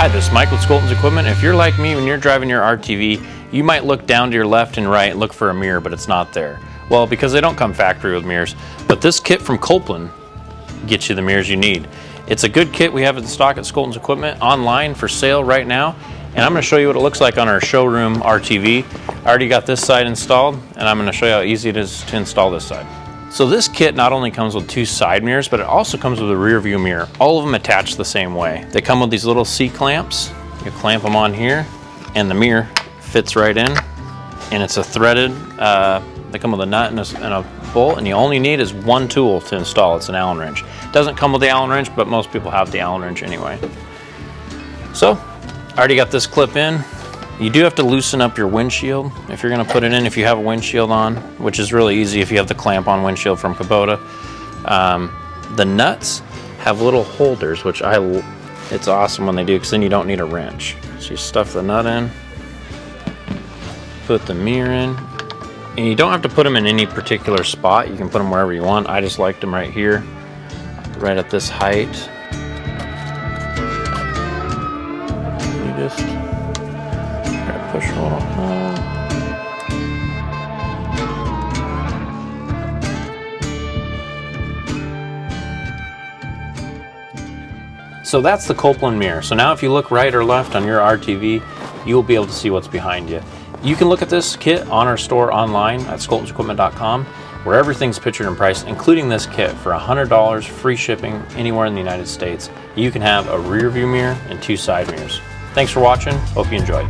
Hi, this is Mike with Kolpin's Equipment. If you're like me, when you're driving your RTV, you might look down to your left and right, look for a mirror, but it's not there. Well, because they don't come factory with mirrors. But this kit from Kolpin gets you the mirrors you need. It's a good kit we have in stock at Kolpin's Equipment online for sale right now. And I'm going to show you what it looks like on our showroom RTV. I already got this side installed, and I'm going to show you how easy it is to install this side. So this kit not only comes with 2 side mirrors, but it also comes with a rear view mirror. All of them attached the same way. They come with these little C-clamps. You clamp them on here, and the mirror fits right in. And it's a threaded, they come with a nut and a bolt, and you only need is one tool to install. It's an Allen wrench. It doesn't come with the Allen wrench, but most people have the Allen wrench anyway. So, I already got this clip in. You do have to loosen up your windshield if you're going to put it in, if you have a windshield on, which is really easy if you have the clamp-on windshield from Kubota. The nuts have little holders, which it's awesome when they do, because then you don't need a wrench. So you stuff the nut in, put the mirror in, and you don't have to put them in any particular spot. You can put them wherever you want. I just liked them right here, right at this height. You just push a little hole. So that's the Kolpin mirror. So now if you look right or left on your RTV, you will be able to see what's behind you. You can look at this kit on our store online at kolpinsequipment.com, where everything's pictured and priced, including this kit for $100, free shipping anywhere in the United States. You can have a rear view mirror and 2 side mirrors. Thanks for watching. Hope you enjoyed.